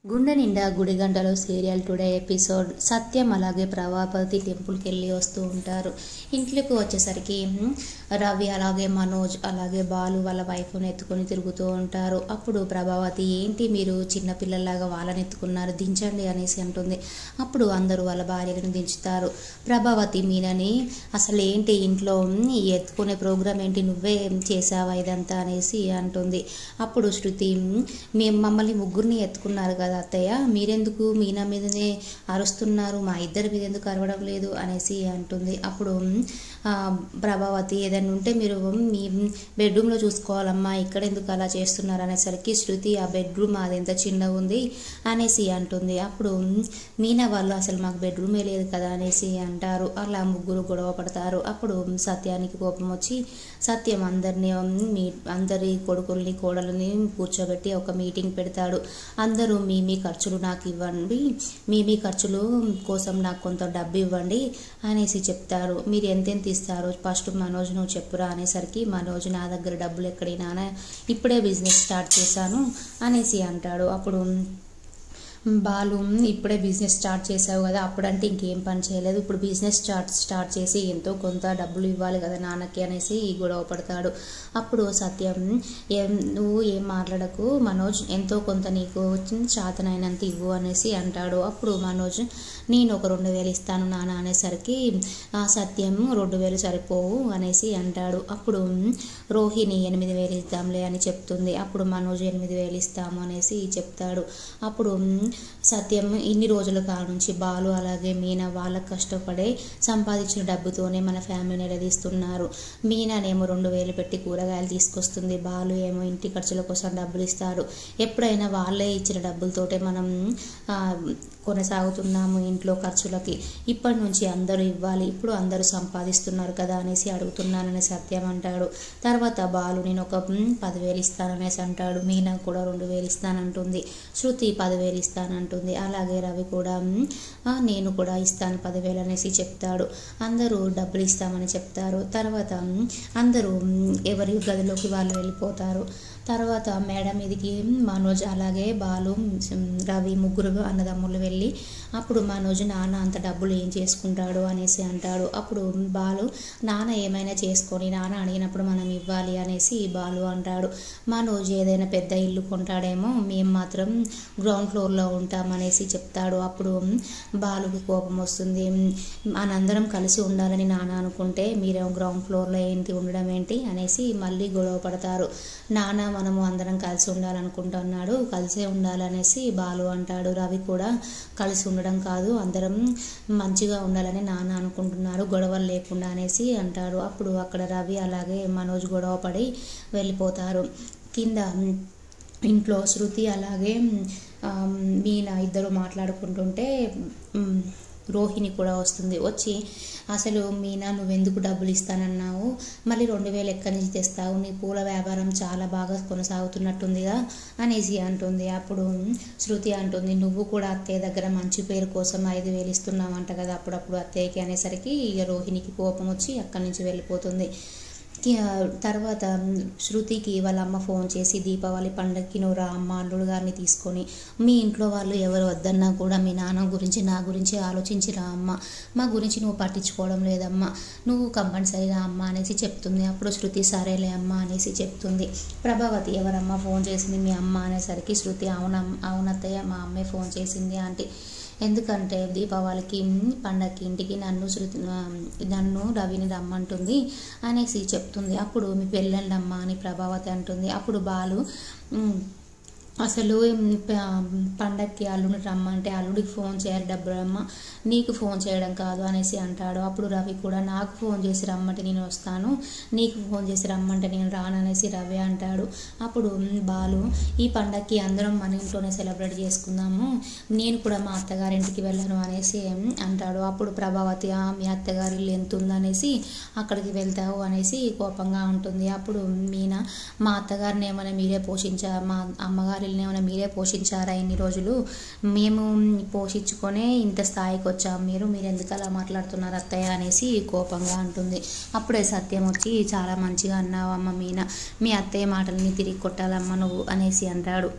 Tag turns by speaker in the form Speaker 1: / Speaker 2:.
Speaker 1: గుండె నిండా గుడిగంటలు serial today episode. సత్యం అలాగే ప్రభావతి టెంపుల్కి వెళ్ళి వస్తూ ఉంటారు. ఇంట్లోకి వచ్చేసరికి రవి అలాగే మనోజ్ అలాగే బాలు వాళ్ళ వైఫ్ని ఎత్తుకొని తిరుగుతూ ఉంటారు. అప్పుడు ప్రభావతి, ఏంటి మీరు చిన్నపిల్లలాగా వాళ్ళని ఎత్తుకున్నారు, దించండి అనేసి అంటుంది. అప్పుడు అందరూ వాళ్ళ భార్యలను దించుతారు. ప్రభావతి మీనని, అసలు ఏంటి ఇంట్లో ఈ ఎత్తుకునే ప్రోగ్రాం ఏంటి, నువ్వే చేసావా ఇదంతా అనేసి అంటుంది. అప్పుడు శృతి, మేము మమ్మల్ని ముగ్గురిని ఎత్తుకున్నారు కదా అత్తయ్య, మీరెందుకు మీనా మీదనే అరుస్తున్నారు, మా ఇద్దరి మీద ఎందుకు అరవడం లేదు అనేసి అంటుంది. అప్పుడు ప్రభావతి, ఏదైనా ఉంటే మీరు మీ బెడ్రూమ్లో చూసుకోవాలమ్మా, ఇక్కడ ఎందుకు అలా చేస్తున్నారు అనేసరికి శృతి, ఆ బెడ్రూమ్ అది ఎంత చిన్నగా ఉంది అనేసి అంటుంది. అప్పుడు మీనా వాళ్ళు, అసలు మాకు బెడ్రూమే లేదు కదా అనేసి అంటారు. అలా ముగ్గురు గొడవ పడతారు. అప్పుడు సత్యానికి కోపం వచ్చి సత్యం అందరి కొడుకుల్ని కోడలని కూర్చోబెట్టి ఒక మీటింగ్ పెడతాడు. అందరూ మీ ఖర్చులు నాకు ఇవ్వండి, మీ ఖర్చులు కోసం నాకు కొంత డబ్బు ఇవ్వండి అనేసి చెప్తారు. మీరు ఎంతెంత ఇస్తారు, ఫస్ట్ మనోజ్ నువ్వు చెప్పురా అనేసరికి మనోజ్, నా దగ్గర డబ్బులు ఎక్కడి నాన్న, ఇప్పుడే బిజినెస్ స్టార్ట్ చేశాను అనేసి అంటాడు. అప్పుడు బాలు, ఇప్పుడే బిజినెస్ స్టార్ట్ చేసావు కదా, అప్పుడంటే ఇంకేం పని చేయలేదు, ఇప్పుడు బిజినెస్ స్టార్ట్ చేసి ఎంతో కొంత డబ్బులు ఇవ్వాలి కదా నాన్నకి అనేసి గొడవ పడతాడు. అప్పుడు సత్యం, నువ్వు ఏం మాట్లాడకు మనోజ్, ఎంతో కొంత నీకు చేతనైనంత ఇవ్వు అనేసి అంటాడు. అప్పుడు మనోజ్, నేను ఒక 2000 ఇస్తాను నాన్న అనేసరికి సత్యం 2000 సరిపోవు అనేసి అంటాడు. అప్పుడు రోహిణి 8000 ఇద్దాంలే అని చెప్తుంది. అప్పుడు మనోజ్ 8000 ఇస్తాము అనేసి చెప్తాడు. అప్పుడు సత్యం, ఇన్ని రోజుల కాలం నుంచి బాలు అలాగే మీనా వాళ్ళ కష్టపడే సంపాదించిన డబ్బుతోనే మన ఫ్యామిలీని నిలదీస్తున్నారు. మీనానేమో 2000 పెట్టి కూరగాయలు తీసుకొస్తుంది, బాలు ఏమో ఇంటి ఖర్చుల కోసం డబ్బులు ఇస్తాడు. ఎప్పుడైనా వాళ్ళే ఇచ్చిన డబ్బులతోటే మనం కొనసాగుతున్నాము ఇంట్లో ఖర్చులకి, ఇప్పటి నుంచి అందరూ ఇవ్వాలి, ఇప్పుడు అందరూ సంపాదిస్తున్నారు కదా అనేసి అడుగుతున్నానని సత్యం అంటాడు. తర్వాత బాలు, నేను ఒక 10,000 ఇస్తాననేసి అంటాడు. మీనా కూడా 2000 ఇస్తానంటుంది. శృతి 10,000 ఇస్తానంటుంది. అలాగే రవి కూడా నేను కూడా ఇస్తాను 10,000 అనేసి చెప్తాడు. అందరూ డబ్బులు ఇస్తామని చెప్తారు. తర్వాత అందరూ ఎవరి గదిలోకి వాళ్ళు వెళ్ళిపోతారు. తర్వాత మేడ మీదకి మనోజ్ అలాగే బాలు రవి ముగ్గురు అన్నదమ్ములు వెళ్ళి, అప్పుడు మనోజ్, నాన్న అంత డబ్బులు ఏం చేసుకుంటాడు అనేసి అంటాడు. అప్పుడు బాలు, నాన్న ఏమైనా చేసుకొని నాన్న అడిగినప్పుడు మనం ఇవ్వాలి అనేసి బాలు అంటాడు. మనోజ్, ఏదైనా పెద్ద ఇల్లు కొంటాడేమో, మేము మాత్రం గ్రౌండ్ ఫ్లోర్లో ఉంటామనేసి చెప్తాడు. అప్పుడు బాలుకి కోపం వస్తుంది. మనందరం కలిసి ఉండాలని నాన్న అనుకుంటే మీరేమో గ్రౌండ్ ఫ్లోర్లో ఏంటి ఉండడం ఏంటి అనేసి మళ్ళీ గొడవ పడతారు. నాన్న మనము అందరం కలిసి ఉండాలనుకుంటున్నాడు, కలిసే ఉండాలనేసి బాలు అంటాడు. రవి కూడా, కలిసి ఉండడం కాదు, అందరం మంచిగా ఉండాలని నాన్న అనుకుంటున్నారు, గొడవలు లేకుండా అనేసి అంటాడు. అప్పుడు అక్కడ రవి అలాగే మనోజ్ గొడవ పడి వెళ్ళిపోతారు. కింద ఇంట్లో శృతి అలాగే మీనా ఇద్దరు మాట్లాడుకుంటుంటే రోహిణి కూడా వస్తుంది. వచ్చి, అసలు మీనా నువ్వెందుకు డబ్బులు ఇస్తానన్నావు, మళ్ళీ 2000 ఎక్కడి నుంచి తెస్తావు, నీ పూల వ్యాపారం చాలా బాగా కొనసాగుతున్నట్టుందిగా అనేసి అంటుంది. అప్పుడు శృతి అంటుంది, నువ్వు కూడా అత్తయ్య దగ్గర మంచి పేరు కోసం 5,000 ఇస్తున్నావంట కదా అప్పుడప్పుడు అత్తయ్యకి అనేసరికి ఇక రోహిణికి కోపం వచ్చి అక్కడి నుంచి వెళ్ళిపోతుంది. తర్వాత శృతికి వాళ్ళ అమ్మ ఫోన్ చేసి, దీపావళి పండగకి నువ్వు రా అమ్మ, అల్లుడు గారిని తీసుకొని, మీ ఇంట్లో వాళ్ళు ఎవరు వద్దన్నా కూడా మీ నాన్న గురించి నా గురించి ఆలోచించి రా అమ్మ, మా గురించి నువ్వు పట్టించుకోవడం లేదమ్మా, నువ్వు కంపల్సరీ రా అమ్మ అనేసి చెప్తుంది. అప్పుడు శృతి, సరేలే అమ్మ అనేసి చెప్తుంది. ప్రభావతి, ఎవరమ్మ ఫోన్ చేసింది, మీ అమ్మ అనేసరికి శృతి, అవునత్తయ్య మా అమ్మే ఫోన్ చేసింది ఆంటీ, ఎందుకంటే దీపావళికి పండగకి ఇంటికి నన్ను రవిని రమ్మంటుంది అనేసి చెప్తుంది. అప్పుడు మీ పెళ్ళండి అమ్మ అని ప్రభావతి అంటుంది. అప్పుడు బాలు, అసలు పండగకి అల్లుడిని రమ్మంటే అల్లుడికి ఫోన్ చేయాలి డబ్బులు అమ్మ, నీకు ఫోన్ చేయడం కాదు అనేసి అంటాడు. అప్పుడు రవి కూడా, నాకు ఫోన్ చేసి రమ్మంటే నేను వస్తాను, నీకు ఫోన్ చేసి రమ్మంటే నేను రాననేసి రవి అంటాడు. అప్పుడు బాలు, ఈ పండగకి అందరం మన ఇంట్లోనే సెలబ్రేట్ చేసుకుందాము, నేను కూడా మా అత్తగారింటికి వెళ్ళను అనేసి అంటాడు. అప్పుడు ప్రభావతి, మీ అత్తగారి ఇల్లు ఎంత ఉందనేసి అక్కడికి వెళ్తావు అనేసి కోపంగా ఉంటుంది. అప్పుడు మీనా, మా అత్తగారిని ఏమైనా మీరే మా అమ్మగారి ఏమైనా మీరే పోషించారా ఇన్ని రోజులు, మేము పోషించుకొనే ఇంత స్థాయికి వచ్చాము, మీరు ఎందుకు అలా మాట్లాడుతున్నారు అత్తయ్య అనేసి కోపంగా అంటుంది. అప్పుడే సత్యం వచ్చి, చాలా మంచిగా అన్నావు అమ్మ మీనా, మీ అత్తయ్య మాటలని తిరిగి కొట్టాలమ్మ నువ్వు అనేసి అంటాడు.